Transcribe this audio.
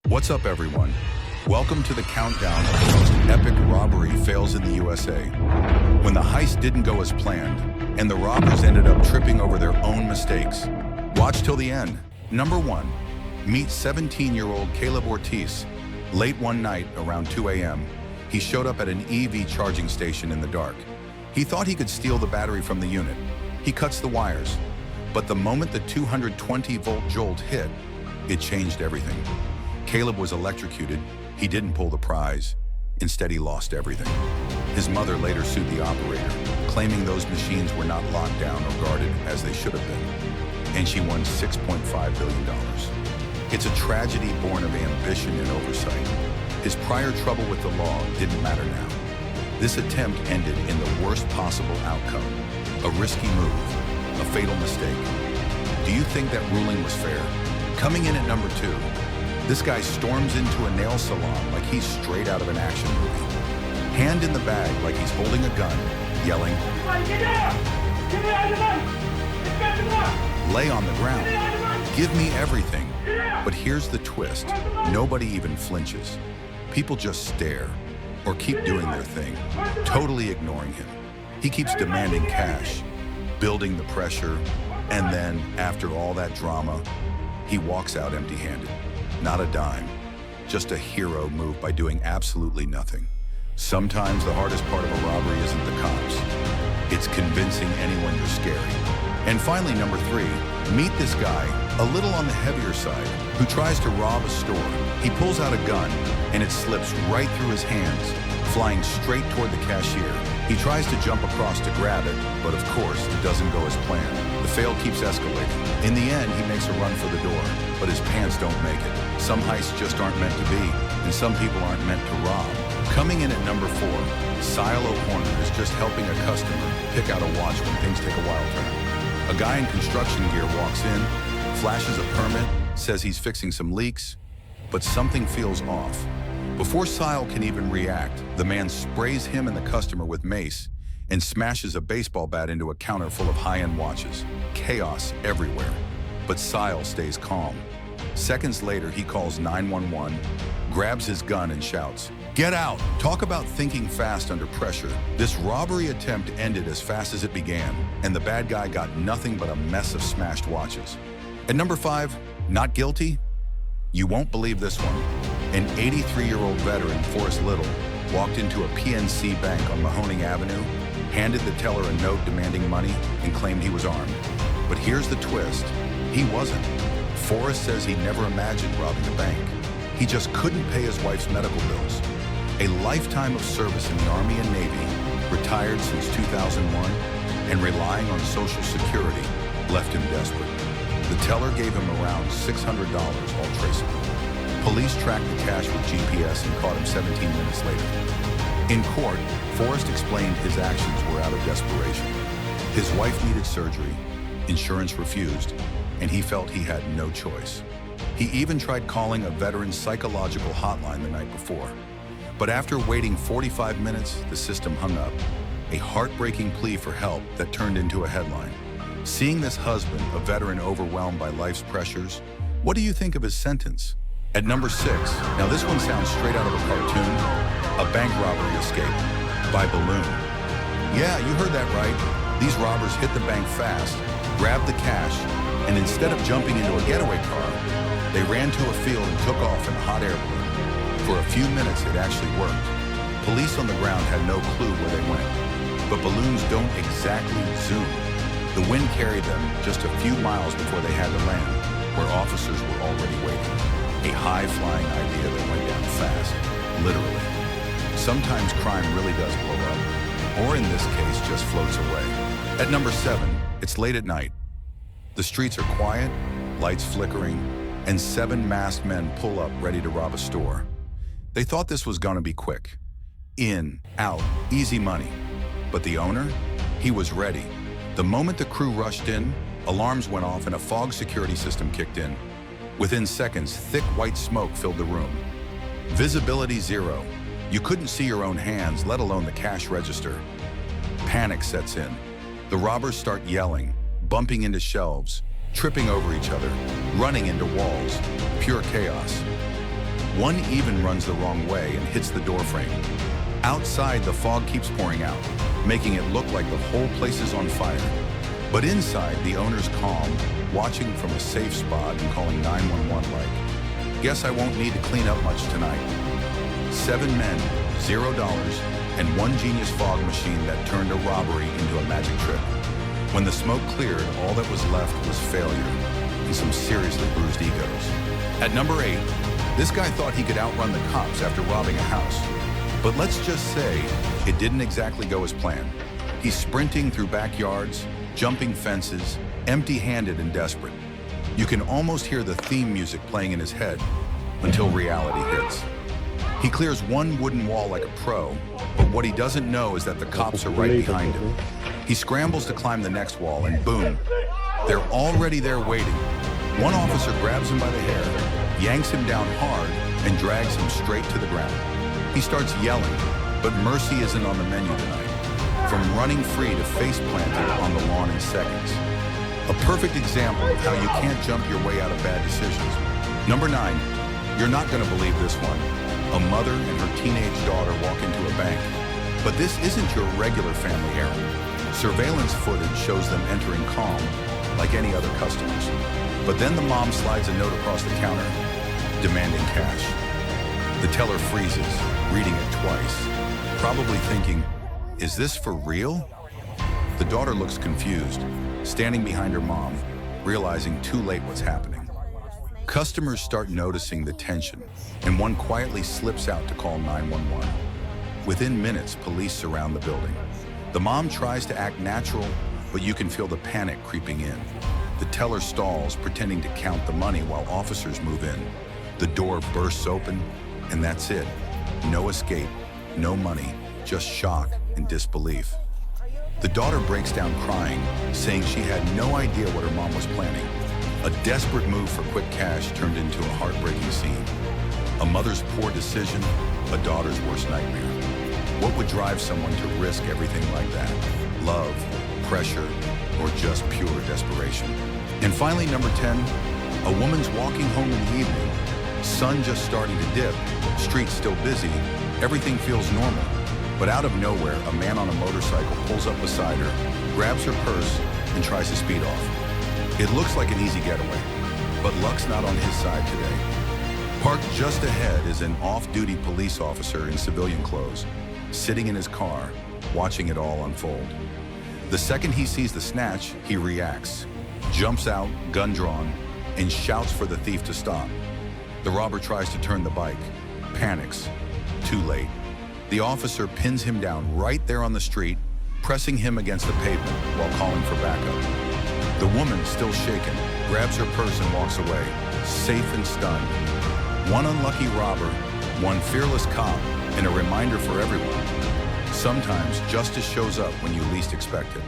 What's up, everyone? Welcome to the countdown of the most epic robbery fails in the USA. When the heist didn't go as planned, and the robbers ended up tripping over their own mistakes. Watch till the end. Number 1. Meet 17-year-old Caleb Ortiz. Late one night, around 2 a.m., he showed up at an EV charging station in the dark. He thought he could steal the battery from the unit. He cuts the wires. But the moment the 220-volt jolt hit, it changed everything. Caleb was electrocuted. He didn't pull the prize. Instead, he lost everything. His mother later sued the operator, claiming those machines were not locked down or guarded as they should have been. And she won $6.5 billion. It's a tragedy born of ambition and oversight. His prior trouble with the law didn't matter now. This attempt ended in the worst possible outcome. A risky move, a fatal mistake. Do you think that ruling was fair? Coming in at number 2, this guy storms into a nail salon like he's straight out of an action movie. Hand in the bag like he's holding a gun, yelling, "Lay on the ground. Give me everything." But here's the twist. Nobody even flinches. People just stare or keep doing their thing, totally ignoring him. He keeps demanding cash, building the pressure, and then, after all that drama, he walks out empty-handed. Not a dime, just a hero move by doing absolutely nothing. Sometimes the hardest part of a robbery isn't the cops. It's convincing anyone you're scary. And finally, number 3, meet this guy, a little on the heavier side, who tries to rob a store. He pulls out a gun, and it slips right through his hands, flying straight toward the cashier. He tries to jump across to grab it, but of course, it doesn't go as planned. The fail keeps escalating. In the end, he makes a run for the door, but his pants don't make it. Some heists just aren't meant to be, and some people aren't meant to rob. Coming in at number 4, Sile O'Connor is just helping a customer pick out a watch when things take a wild turn. A guy in construction gear walks in, flashes a permit, says he's fixing some leaks, but something feels off. Before Sile can even react, the man sprays him and the customer with mace and smashes a baseball bat into a counter full of high-end watches. Chaos everywhere, but Sile stays calm. Seconds later, he calls 911, grabs his gun and shouts, "Get out!" Talk about thinking fast under pressure. This robbery attempt ended as fast as it began, and the bad guy got nothing but a mess of smashed watches. At number 5, not guilty? You won't believe this one. An 83-year-old veteran, Forrest Little, walked into a PNC bank on Mahoning Avenue, handed the teller a note demanding money, and claimed he was armed. But here's the twist. He wasn't. Forrest says he never imagined robbing a bank. He just couldn't pay his wife's medical bills. A lifetime of service in the Army and Navy, retired since 2001, and relying on Social Security left him desperate. The teller gave him around $600, all traceable. Police tracked the cash with GPS and caught him 17 minutes later. In court, Forrest explained his actions were out of desperation. His wife needed surgery, insurance refused, and he felt he had no choice. He even tried calling a veteran's psychological hotline the night before. But after waiting 45 minutes, the system hung up. A heartbreaking plea for help that turned into a headline. Seeing this husband, a veteran overwhelmed by life's pressures, what do you think of his sentence? At number 6, now this one sounds straight out of a cartoon, a bank robbery escape by balloon. Yeah, you heard that right. These robbers hit the bank fast, grabbed the cash, and instead of jumping into a getaway car, they ran to a field and took off in a hot air balloon. For a few minutes, it actually worked. Police on the ground had no clue where they went. But balloons don't exactly zoom. The wind carried them just a few miles before they had to land, where officers were already waiting. A high-flying idea that went down fast, literally. Sometimes crime really does blow up, or in this case, just floats away. At number 7, it's late at night. The streets are quiet, lights flickering, and 7 masked men pull up ready to rob a store. They thought this was gonna be quick. In, out, easy money. But the owner? He was ready. The moment the crew rushed in, alarms went off and a fog security system kicked in. Within seconds, thick white smoke filled the room. Visibility 0. You couldn't see your own hands, let alone the cash register. Panic sets in. The robbers start yelling, bumping into shelves, tripping over each other, running into walls. Pure chaos. One even runs the wrong way and hits the door frame. Outside, the fog keeps pouring out, making it look like the whole place is on fire. But inside, the owner's calm, watching from a safe spot and calling 911 like, "Guess I won't need to clean up much tonight." 7 men, $0, and one genius fog machine that turned a robbery into a magic trip. When the smoke cleared, all that was left was failure and some seriously bruised egos. At number 8, this guy thought he could outrun the cops after robbing a house. But let's just say it didn't exactly go as planned. He's sprinting through backyards, jumping fences, empty-handed and desperate. You can almost hear the theme music playing in his head until reality hits. He clears one wooden wall like a pro, but what he doesn't know is that the cops are right behind him. He scrambles to climb the next wall and boom, they're already there waiting. One officer grabs him by the hair, yanks him down hard, and drags him straight to the ground. He starts yelling, but mercy isn't on the menu tonight. From running free to face planting on the lawn in seconds. A perfect example of how you can't jump your way out of bad decisions. Number 9, you're not gonna believe this one. A mother and her teenage daughter walk into a bank. But this isn't your regular family errand. Surveillance footage shows them entering calm, like any other customers. But then the mom slides a note across the counter, demanding cash. The teller freezes, reading it twice, probably thinking, "Is this for real?" The daughter looks confused, standing behind her mom, realizing too late what's happening. Customers start noticing the tension, and one quietly slips out to call 911. Within minutes, police surround the building. The mom tries to act natural, but you can feel the panic creeping in. The teller stalls, pretending to count the money while officers move in. The door bursts open, and that's it. No escape, no money, just shock and disbelief. The daughter breaks down crying, saying she had no idea what her mom was planning. A desperate move for quick cash turned into a heartbreaking scene. A mother's poor decision, a daughter's worst nightmare. What would drive someone to risk everything like that? Love, pressure, or just pure desperation? And finally, number 10, a woman's walking home in the evening. Sun just starting to dip, streets still busy, everything feels normal. But out of nowhere, a man on a motorcycle pulls up beside her, grabs her purse, and tries to speed off. It looks like an easy getaway, but luck's not on his side today. Parked just ahead is an off-duty police officer in civilian clothes, sitting in his car, watching it all unfold. The second he sees the snatch, he reacts, jumps out, gun drawn, and shouts for the thief to stop. The robber tries to turn the bike, panics, too late. The officer pins him down right there on the street, pressing him against the pavement while calling for backup. The woman, still shaken, grabs her purse and walks away, safe and stunned. One unlucky robber, one fearless cop, and a reminder for everyone. Sometimes justice shows up when you least expect it.